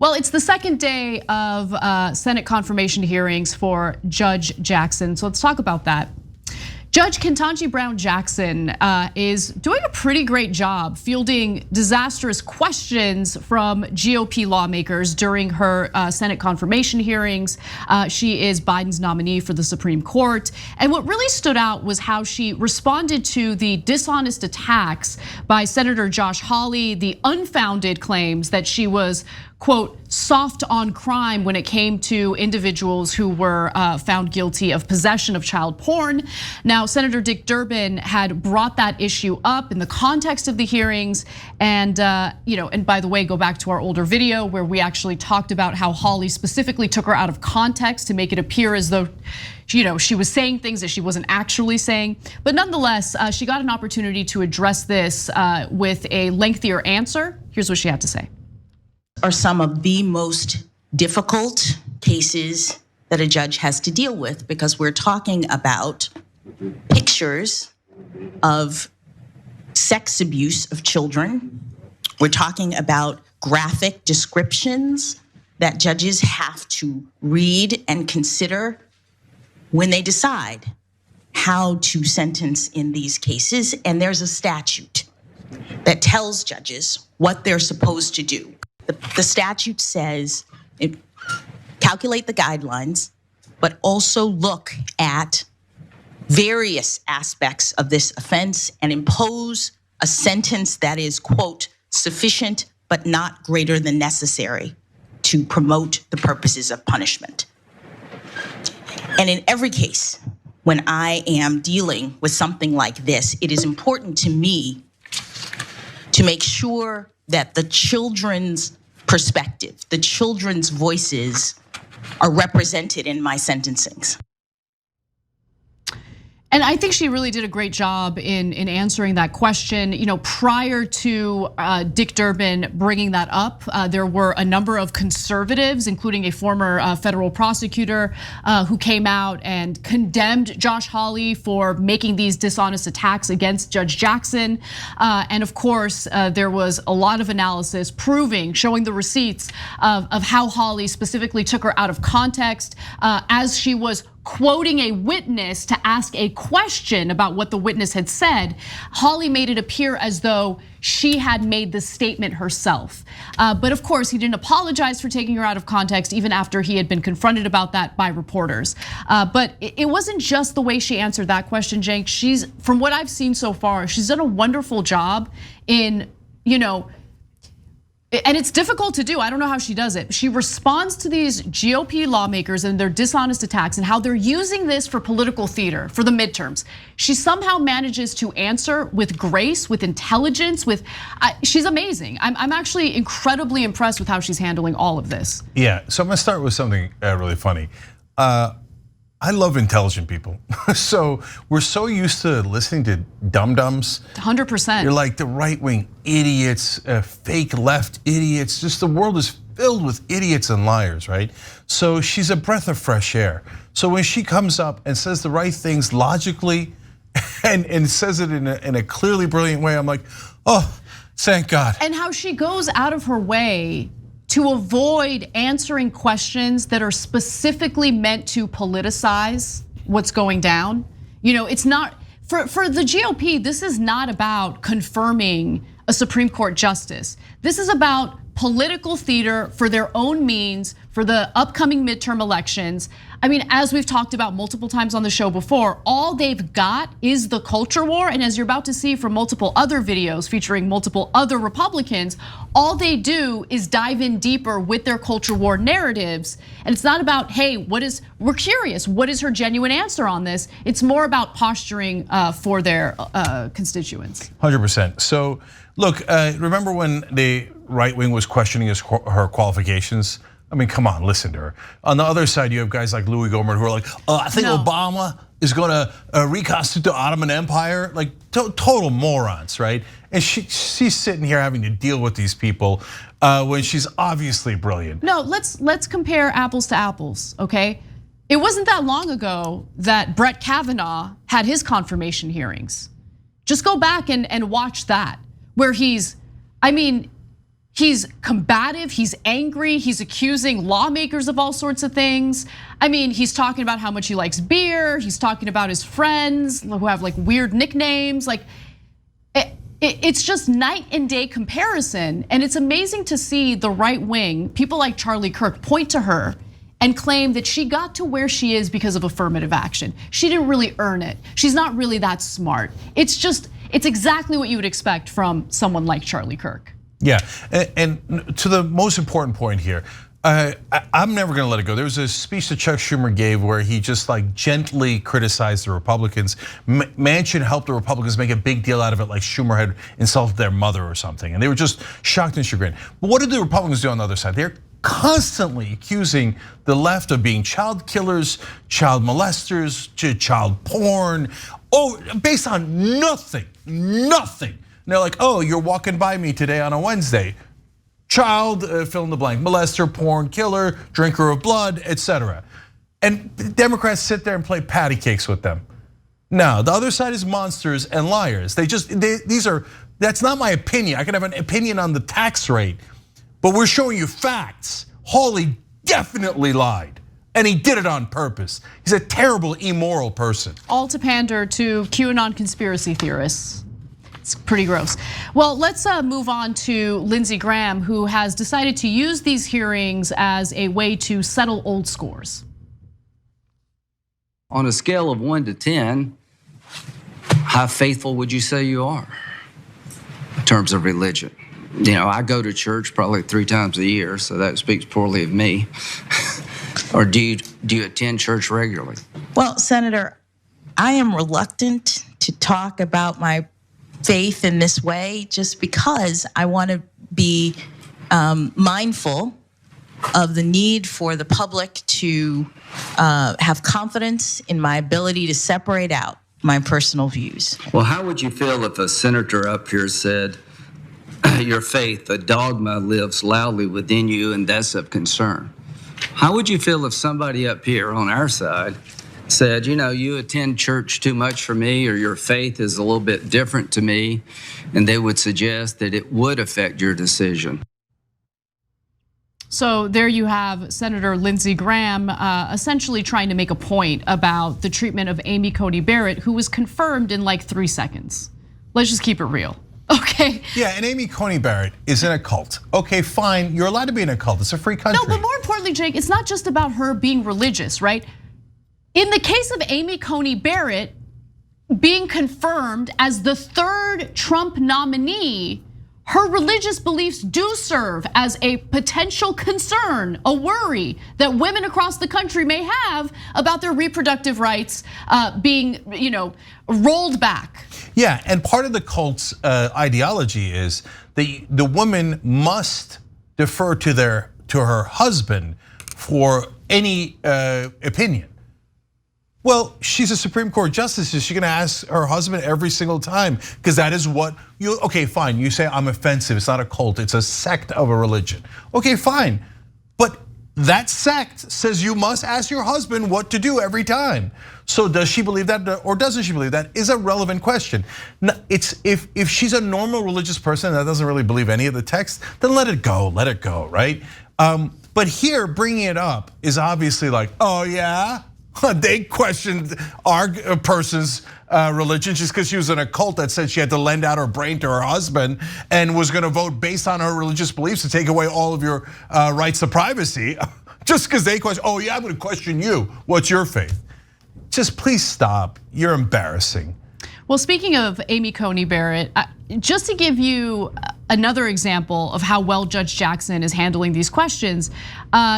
Well, it's the second day of Senate confirmation hearings for Judge Jackson. So let's talk about that. Judge Ketanji Brown Jackson is doing a pretty great job fielding disastrous questions from GOP lawmakers during her Senate confirmation hearings. She is Biden's nominee for the Supreme Court. And what really stood out was how she responded to the dishonest attacks by Senator Josh Hawley, the unfounded claims that she was, quote, soft on crime when it came to individuals who were found guilty of possession of child porn. Now, Senator Dick Durbin had brought that issue up in the context of the hearings. And and by the way, go back to our older video where we actually talked about how Hawley specifically took her out of context to make it appear as though she was saying things that she wasn't actually saying. But nonetheless, she got an opportunity to address this with a lengthier answer. Here's what she had to say. Are some of the most difficult cases that a judge has to deal with, because we're talking about pictures of sex abuse of children. We're talking about graphic descriptions that judges have to read and consider when they decide how to sentence in these cases. And there's a statute that tells judges what they're supposed to do. The statute says calculate the guidelines, but also look at various aspects of this offense and impose a sentence that is, quote, sufficient but not greater than necessary to promote the purposes of punishment. And in every case, when I am dealing with something like this, it is important to me to make sure that the children's perspective, the children's voices are represented in my sentencings. And I think she really did a great job in answering that question. Prior to Dick Durbin bringing that up, there were a number of conservatives, including a former federal prosecutor, who came out and condemned Josh Hawley for making these dishonest attacks against Judge Jackson. And of course, there was a lot of analysis showing the receipts of how Hawley specifically took her out of context as she was quoting a witness to ask a question about what the witness had said. Hawley made it appear as though she had made the statement herself. But of course, he didn't apologize for taking her out of context, even after he had been confronted about that by reporters. But it wasn't just the way she answered that question, Cenk. From what I've seen so far, she's done a wonderful job in, and it's difficult to do. I don't know how she does it. She responds to these GOP lawmakers and their dishonest attacks and how they're using this for political theater for the midterms. She somehow manages to answer with grace, with intelligence, she's amazing. I'm actually incredibly impressed with how she's handling all of this. Yeah, so I'm gonna start with something really funny. I love intelligent people. So we're so used to listening to dum-dums. 100%. You're like the right-wing idiots, fake left idiots. Just the world is filled with idiots and liars, right? So she's a breath of fresh air. So when she comes up and says the right things logically and says it in a clearly brilliant way, I'm like, oh, thank God. And how she goes out of her way to avoid answering questions that are specifically meant to politicize what's going down. It's not, for the GOP, this is not about confirming a Supreme Court justice. This is about political theater for their own means for the upcoming midterm elections. I mean, as we've talked about multiple times on the show before, all they've got is the culture war. And as you're about to see from multiple other videos featuring multiple other Republicans, all they do is dive in deeper with their culture war narratives. And it's not about, hey, we're curious, what is her genuine answer on this? It's more about posturing for their constituents. 100%. So look, remember when the right wing was questioning her qualifications? I mean, come on, listen to her. On the other side, you have guys like Louis Gohmert who are like, I think Obama is gonna reconstitute the Ottoman Empire. Like total morons, right? And she's sitting here having to deal with these people when she's obviously brilliant. No, let's compare apples to apples, okay? It wasn't that long ago that Brett Kavanaugh had his confirmation hearings. Just go back and watch that, where He's combative, he's angry, he's accusing lawmakers of all sorts of things. I mean, he's talking about how much he likes beer, he's talking about his friends who have like weird nicknames. Like, it's just night and day comparison. And it's amazing to see the right wing, people like Charlie Kirk, point to her and claim that she got to where she is because of affirmative action. She didn't really earn it. She's not really that smart. It's exactly what you would expect from someone like Charlie Kirk. Yeah, and to the most important point here, I'm never gonna let it go. There was a speech that Chuck Schumer gave where he just like gently criticized the Republicans. Manchin helped the Republicans make a big deal out of it, like Schumer had insulted their mother or something, and they were just shocked and chagrined. But what did the Republicans do on the other side? They're constantly accusing the left of being child killers, child molesters, child porn, based on nothing. And they're like, oh, you're walking by me today on a Wednesday. Child, fill in the blank, molester, porn, killer, drinker of blood, etc. And Democrats sit there and play patty cakes with them. No, the other side is monsters and liars. That's not my opinion. I can have an opinion on the tax rate, but we're showing you facts. Hawley definitely lied, and he did it on purpose. He's a terrible, immoral person. All to pander to QAnon conspiracy theorists. It's pretty gross. Well, let's move on to Lindsey Graham, who has decided to use these hearings as a way to settle old scores. On a scale of 1 to 10, how faithful would you say you are in terms of religion? You know, I go to church probably 3 times a year, so that speaks poorly of me. Or do you attend church regularly? Well, Senator, I am reluctant to talk about my faith in this way just because I want to be mindful of the need for the public to have confidence in my ability to separate out my personal views. Well, how would you feel if a senator up here said, your faith, a dogma, lives loudly within you and that's of concern? How would you feel if somebody up here on our side said, you know, you attend church too much for me, or your faith is a little bit different to me, and they would suggest that it would affect your decision? So there you have Senator Lindsey Graham essentially trying to make a point about the treatment of Amy Coney Barrett, who was confirmed in like 3 seconds. Let's just keep it real. Okay. Yeah, and Amy Coney Barrett is in a cult. Okay, fine, you're allowed to be in a cult. It's a free country. No, but more importantly, Jake, it's not just about her being religious, right? In the case of Amy Coney Barrett being confirmed as the 3rd Trump nominee, her religious beliefs do serve as a potential concern, a worry that women across the country may have about their reproductive rights being, rolled back. Yeah, and part of the cult's ideology is the woman must defer to her husband for any opinion. Well, she's a Supreme Court justice. Is she gonna ask her husband every single time? Because that is what okay, fine, you say I'm offensive, it's not a cult, it's a sect of a religion. Okay, fine, but that sect says you must ask your husband what to do every time. So does she believe that or doesn't she believe that is a relevant question. It's if she's a normal religious person that doesn't really believe any of the text, then let it go, right? But here, bringing it up is obviously like, oh yeah? They questioned our person's religion just because she was in a cult that said she had to lend out her brain to her husband and was gonna vote based on her religious beliefs to take away all of your rights to privacy. Just because they question, oh yeah, I'm gonna question you. What's your faith? Just please stop, you're embarrassing. Well, speaking of Amy Coney Barrett, just to give you another example of how well Judge Jackson is handling these questions,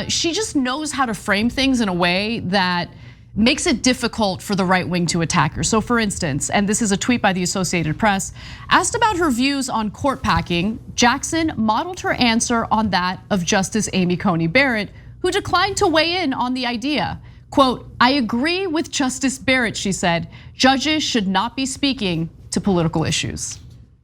she just knows how to frame things in a way that makes it difficult for the right wing to attack her. So for instance, and this is a tweet by the Associated Press, asked about her views on court packing, Jackson modeled her answer on that of Justice Amy Coney Barrett, who declined to weigh in on the idea. Quote, I agree with Justice Barrett, she said, judges should not be speaking to political issues.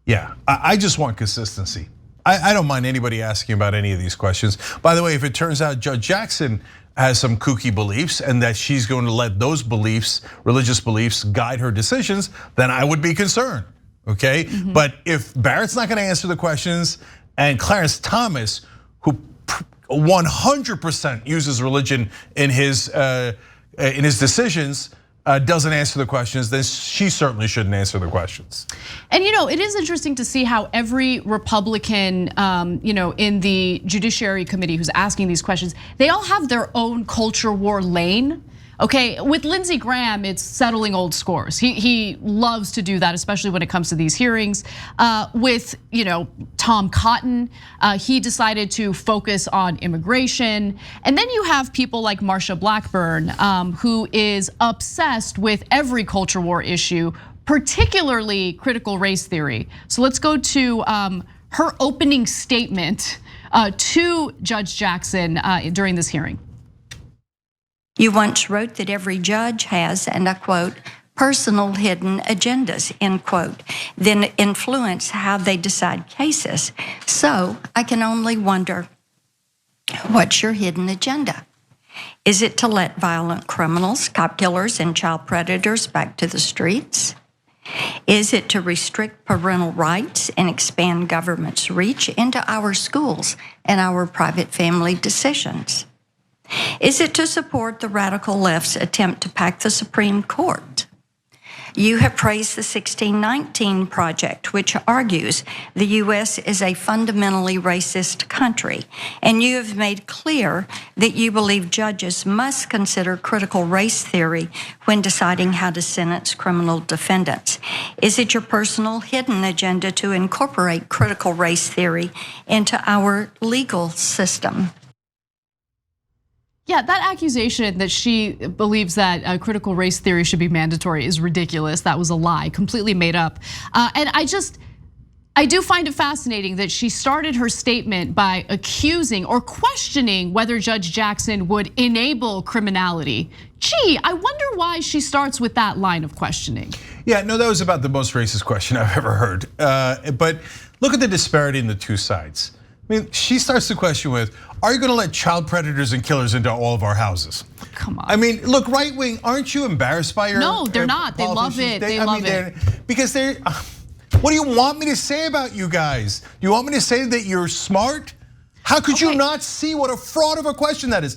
Yeah, I just want consistency. I don't mind anybody asking about any of these questions. By the way, if it turns out Judge Jackson has some kooky beliefs and that she's going to let those beliefs, religious beliefs, guide her decisions, then I would be concerned, okay? But if Barrett's not gonna answer the questions, and Clarence Thomas, who 100% uses religion in his decisions, doesn't answer the questions, then she certainly shouldn't answer the questions. And it is interesting to see how every Republican, in the Judiciary Committee who's asking these questions, they all have their own culture war lane. Okay, with Lindsey Graham, it's settling old scores. He loves to do that, especially when it comes to these hearings. With Tom Cotton, he decided to focus on immigration. And then you have people like Marsha Blackburn, who is obsessed with every culture war issue, particularly critical race theory. So let's go to her opening statement to Judge Jackson during this hearing. You once wrote that every judge has, and I quote, personal hidden agendas, end quote, that influence how they decide cases. So I can only wonder, what's your hidden agenda? Is it to let violent criminals, cop killers, and child predators back to the streets? Is it to restrict parental rights and expand government's reach into our schools and our private family decisions? Is it to support the radical left's attempt to pack the Supreme Court? You have praised the 1619 Project, which argues the U.S. is a fundamentally racist country, and you have made clear that you believe judges must consider critical race theory when deciding how to sentence criminal defendants. Is it your personal hidden agenda to incorporate critical race theory into our legal system? Yeah, that accusation that she believes that critical race theory should be mandatory is ridiculous. That was a lie, completely made up. And I do find it fascinating that she started her statement by accusing or questioning whether Judge Jackson would enable criminality. Gee, I wonder why she starts with that line of questioning. Yeah, no, that was about the most racist question I've ever heard. But look at the disparity in the two sides. I mean, she starts the question with, are you gonna let child predators and killers into all of our houses? Come on. I mean, look, right wing, aren't you embarrassed by your No, they're not. They love it. They love it. Because what do you want me to say about you guys? Do you want me to say that you're smart? How could you not see what a fraud of a question that is?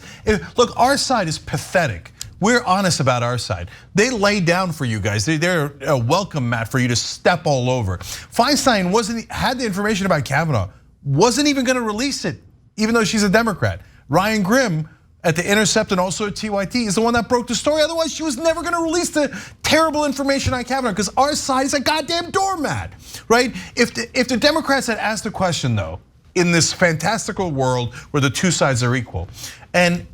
Look, our side is pathetic. We're honest about our side. They lay down for you guys. They're a welcome mat for you to step all over. Feinstein had the information about Kavanaugh, wasn't even gonna release it, even though she's a Democrat. Ryan Grimm at The Intercept and also at TYT is the one that broke the story. Otherwise, she was never gonna release the terrible information on Kavanaugh because our side is a goddamn doormat, right? If the Democrats had asked the question though, in this fantastical world where the two sides are equal, and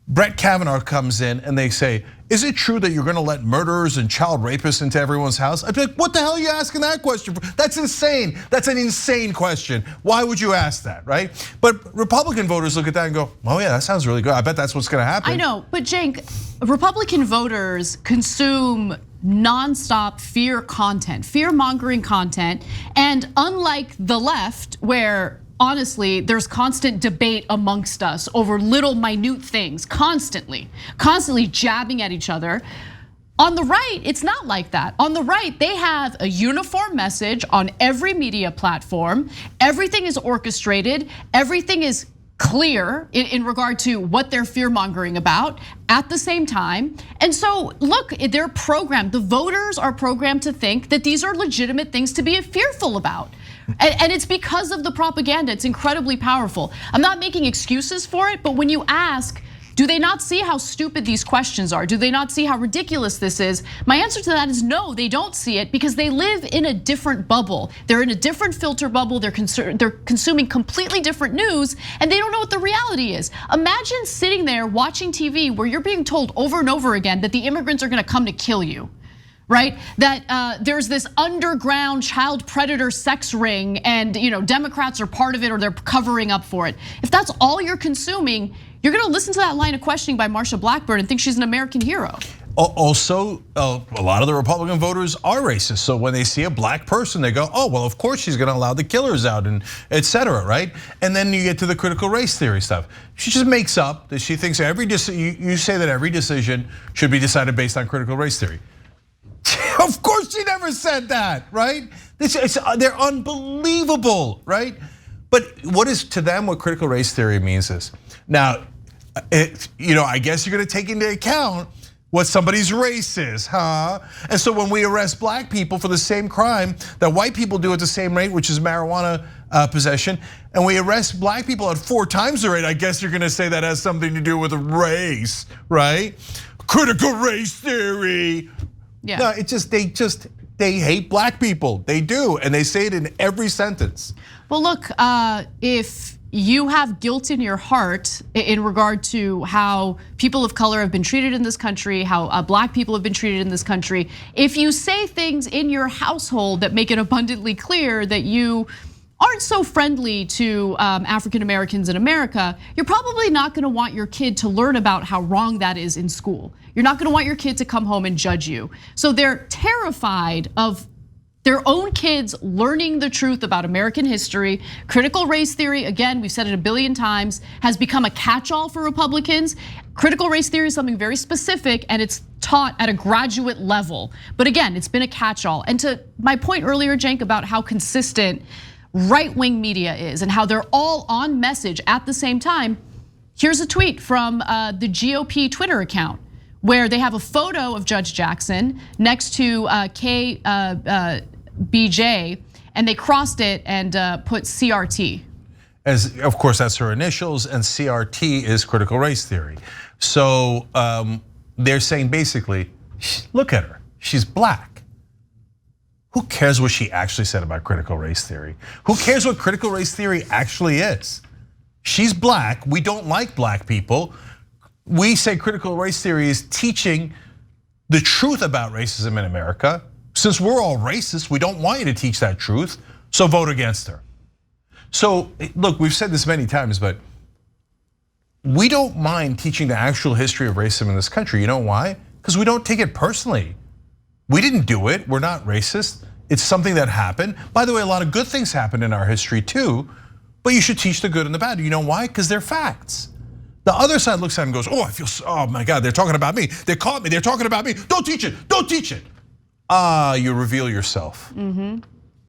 Brett Kavanaugh comes in and they say, is it true that you're gonna let murderers and child rapists into everyone's house? I'd be like, what the hell are you asking that question for? That's insane. That's an insane question. Why would you ask that, right? But Republican voters look at that and go, oh yeah, that sounds really good. I bet that's what's gonna happen. I know, but Cenk, Republican voters consume nonstop fear content, fear-mongering content, and unlike the left, where honestly, there's constant debate amongst us over little minute things, constantly jabbing at each other. On the right, it's not like that. On the right, they have a uniform message on every media platform. Everything is orchestrated, everything is clear in regard to what they're fear-mongering about at the same time. And so look, they're programmed, the voters are programmed to think that these are legitimate things to be fearful about. And it's because of the propaganda, it's incredibly powerful. I'm not making excuses for it, but when you ask, do they not see how stupid these questions are? Do they not see how ridiculous this is? My answer to that is no, they don't see it because they live in a different bubble. They're in a different filter bubble, they're consuming completely different news, and they don't know what the reality is. Imagine sitting there watching TV where you're being told over and over again that the immigrants are gonna come to kill you. Right, that there's this underground child predator sex ring, and Democrats are part of it or they're covering up for it. If that's all you're consuming, you're gonna listen to that line of questioning by Marsha Blackburn and think she's an American hero. Also, a lot of the Republican voters are racist. So when they see a black person, they go, oh, well, of course she's gonna allow the killers out and et cetera, right? And then you get to the critical race theory stuff. She just makes up that she thinks you say that every decision should be decided based on critical race theory. Of course she never said that, right? They're unbelievable, right? But what is to them what critical race theory means is, now, I guess you're gonna take into account what somebody's race is, huh? And so when we arrest black people for the same crime that white people do at the same rate, which is marijuana possession, and we arrest black people at 4 times the rate, I guess you're gonna say that has something to do with race, right? Critical race theory. Yeah. No, they hate black people. They do, and they say it in every sentence. Well, look, if you have guilt in your heart in regard to how people of color have been treated in this country, how black people have been treated in this country, if you say things in your household that make it abundantly clear that you aren't so friendly to African Americans in America, you're probably not gonna want your kid to learn about how wrong that is in school. You're not gonna want your kid to come home and judge you. So they're terrified of their own kids learning the truth about American history. Critical race theory, again, we've said it a billion times, has become a catch-all for Republicans. Critical race theory is something very specific and it's taught at a graduate level. But again, it's been a catch-all. And to my point earlier, Cenk, about how consistent right-wing media is and how they're all on message at the same time, here's a tweet from the GOP Twitter account where they have a photo of Judge Jackson next to KBJ, and they crossed it and put CRT. As of course that's her initials, and CRT is critical race theory. So they're saying basically, look at her, she's black. Who cares what she actually said about critical race theory? Who cares what critical race theory actually is? She's black, we don't like black people. We say critical race theory is teaching the truth about racism in America. Since we're all racist, we don't want you to teach that truth, so vote against her. So look, we've said this many times, but we don't mind teaching the actual history of racism in this country. You know why? Because we don't take it personally. We didn't do it, we're not racist. It's something that happened. By the way, a lot of good things happened in our history too, but you should teach the good and the bad. You know why? Because they're facts. The other side looks at it and goes, oh my God, they're talking about me. They caught me, they're talking about me. Don't teach it, don't teach it. You reveal yourself.